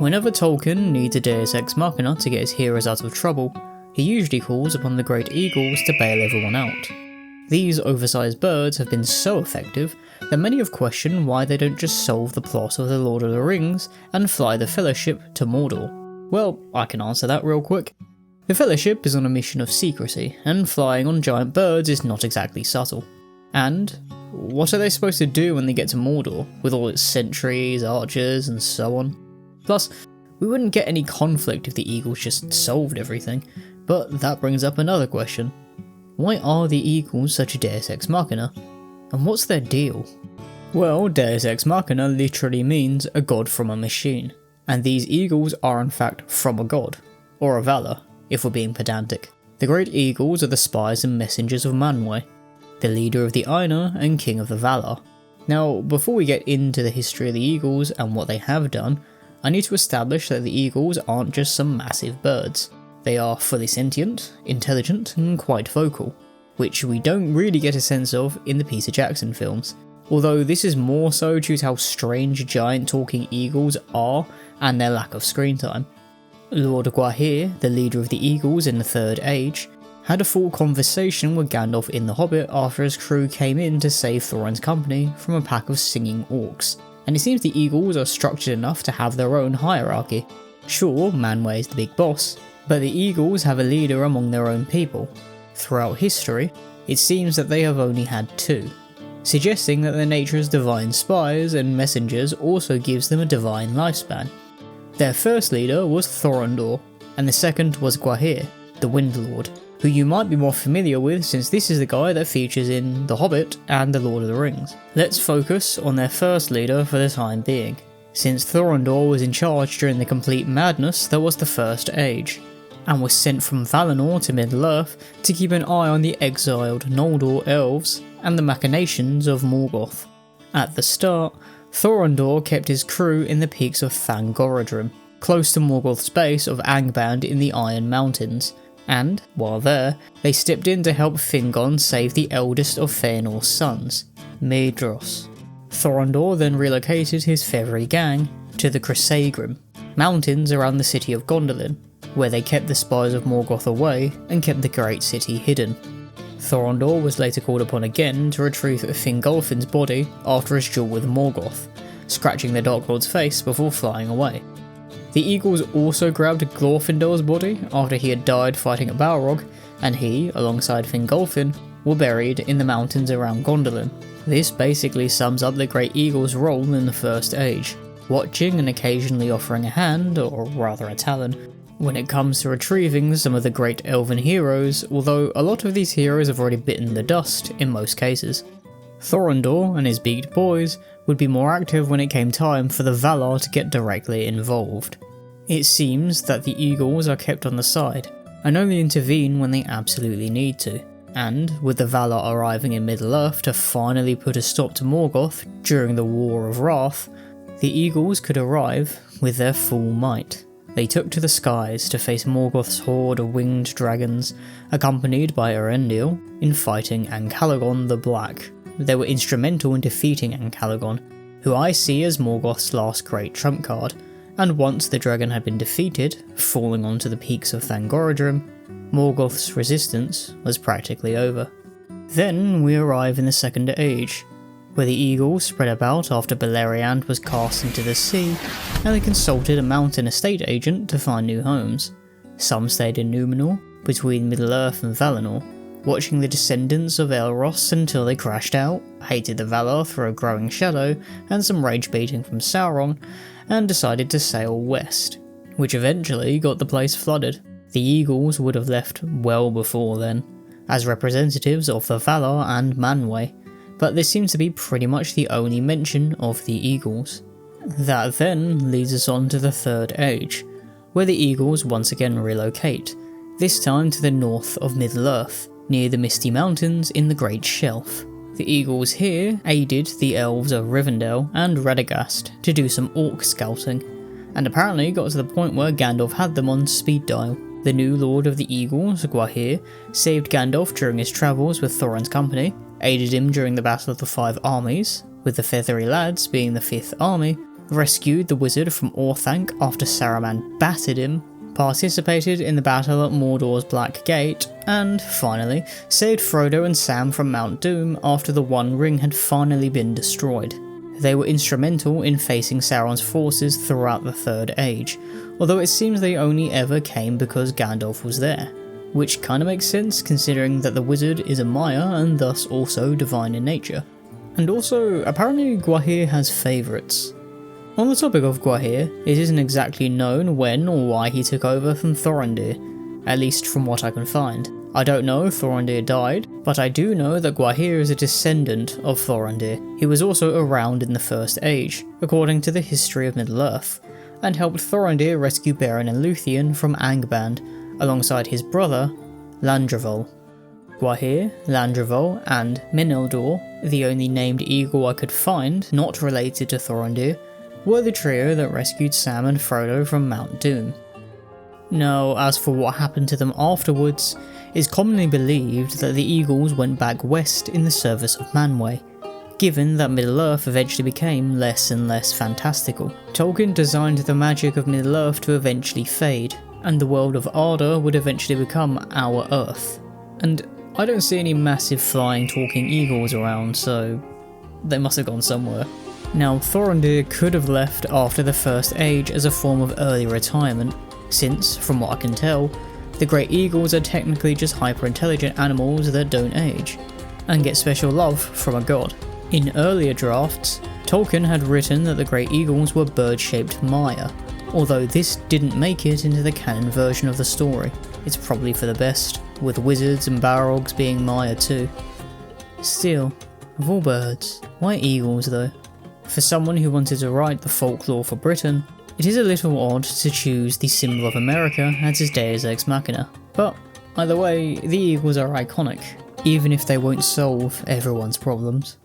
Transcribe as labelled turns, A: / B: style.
A: Whenever Tolkien needs a Deus Ex Machina to get his heroes out of trouble, he usually calls upon the great eagles to bail everyone out. These oversized birds have been so effective that many have questioned why they don't just solve the plot of The Lord of the Rings and fly the Fellowship to Mordor. Well, I can answer that real quick. The Fellowship is on a mission of secrecy, and flying on giant birds is not exactly subtle. And what are they supposed to do when they get to Mordor, with all its sentries, archers, and so on? Plus, we wouldn't get any conflict if the eagles just solved everything, but that brings up another question. Why are the eagles such a Deus Ex Machina? And what's their deal? Well, Deus Ex Machina literally means a god from a machine, and these eagles are in fact from a god, or a Valar, if we're being pedantic. The great eagles are the spies and messengers of Manwë, the leader of the Ainur and king of the Valar. Now, before we get into the history of the eagles and what they have done, I need to establish that the eagles aren't just some massive birds. They are fully sentient, intelligent, and quite vocal, which we don't really get a sense of in the Peter Jackson films, although this is more so due to how strange giant talking eagles are and their lack of screen time. Lord Gwaihir, the leader of the eagles in the Third Age, had a full conversation with Gandalf in The Hobbit after his crew came in to save Thorin's company from a pack of singing orcs, and it seems the eagles are structured enough to have their own hierarchy. Sure, Manwë is the big boss, but the eagles have a leader among their own people. Throughout history, it seems that they have only had two, suggesting that their nature as divine spies and messengers also gives them a divine lifespan. Their first leader was Thorondor, and the second was Gwaihir, the Wind Lord, who you might be more familiar with since this is the guy that features in The Hobbit and The Lord of the Rings. Let's focus on their first leader for the time being, since Thorondor was in charge during the complete madness that was the First Age, and was sent from Valinor to Middle-earth to keep an eye on the exiled Noldor elves and the machinations of Morgoth. At the start, Thorondor kept his crew in the peaks of Thangorodrim, close to Morgoth's base of Angband in the Iron Mountains, and, while there, they stepped in to help Fingon save the eldest of Feanor's sons, Maedhros. Thorondor then relocated his feathery gang to the Crissaegrim, mountains around the city of Gondolin, where they kept the spies of Morgoth away and kept the great city hidden. Thorondor was later called upon again to retrieve Fingolfin's body after his duel with Morgoth, scratching the Dark Lord's face before flying away. The eagles also grabbed Glorfindel's body after he had died fighting at Balrog, and he, alongside Fingolfin, were buried in the mountains around Gondolin. This basically sums up the Great Eagle's role in the First Age, watching and occasionally offering a hand, or rather a talon, when it comes to retrieving some of the great elven heroes, although a lot of these heroes have already bitten the dust in most cases. Thorondor and his beaked boys would be more active when it came time for the Valar to get directly involved. It seems that the eagles are kept on the side, and only intervene when they absolutely need to, and with the Valar arriving in Middle-earth to finally put a stop to Morgoth during the War of Wrath, the eagles could arrive with their full might. They took to the skies to face Morgoth's horde of winged dragons, accompanied by Erendil, in fighting Ancalagon the Black. They were instrumental in defeating Ancalagon, who I see as Morgoth's last great trump card, and once the dragon had been defeated, falling onto the peaks of Thangorodrim, Morgoth's resistance was practically over. Then we arrive in the Second Age, where the eagles spread about after Beleriand was cast into the sea, and they consulted a mountain estate agent to find new homes. Some stayed in Numenor, between Middle-earth and Valinor, watching the descendants of Elros until they crashed out, hated the Valar through a growing shadow and some rage baiting from Sauron, and decided to sail west, which eventually got the place flooded. The eagles would have left well before then, as representatives of the Valar and Manwë, but this seems to be pretty much the only mention of the eagles. That then leads us on to the Third Age, where the eagles once again relocate, this time to the north of Middle-earth, near the Misty Mountains in the Great Shelf. The eagles here aided the elves of Rivendell and Radagast to do some orc scouting, and apparently got to the point where Gandalf had them on speed dial. The new Lord of the Eagles, Gwaihir, saved Gandalf during his travels with Thorin's company, aided him during the Battle of the Five Armies, with the Feathery Lads being the Fifth Army, rescued the wizard from Orthanc after Saruman battered him, participated in the battle at Mordor's Black Gate, and, finally, saved Frodo and Sam from Mount Doom after the One Ring had finally been destroyed. They were instrumental in facing Sauron's forces throughout the Third Age, although it seems they only ever came because Gandalf was there, which kinda makes sense considering that the wizard is a Maya and thus also divine in nature. And also, apparently Gwaihir has favourites. On the topic of Gwaihir, it isn't exactly known when or why he took over from Thorondor, at least from what I can find. I don't know if Thorondor died, but I do know that Gwaihir is a descendant of Thorondor. He was also around in the First Age, according to the history of Middle-earth, and helped Thorondor rescue Beren and Luthien from Angband, alongside his brother, Landravol. Gwaihir, Landravol, and Menildor, the only named eagle I could find not related to Thorondor, were the trio that rescued Sam and Frodo from Mount Doom. Now, as for what happened to them afterwards, it is commonly believed that the Eagles went back west in the service of Manwë, given that Middle-earth eventually became less and less fantastical. Tolkien designed the magic of Middle-earth to eventually fade, and the world of Arda would eventually become our Earth. And I don't see any massive flying talking eagles around, so they must have gone somewhere. Now, Thorondor could have left after the First Age as a form of early retirement, since, from what I can tell, the Great Eagles are technically just hyper-intelligent animals that don't age, and get special love from a god. In earlier drafts, Tolkien had written that the Great Eagles were bird-shaped Maya, although this didn't make it into the canon version of the story. It's probably for the best, with wizards and Balrogs being Maya too. Still, of all birds, why eagles though? For someone who wanted to write the folklore for Britain, it is a little odd to choose the symbol of America as his Deus Ex Machina, but either way, the eagles are iconic, even if they won't solve everyone's problems.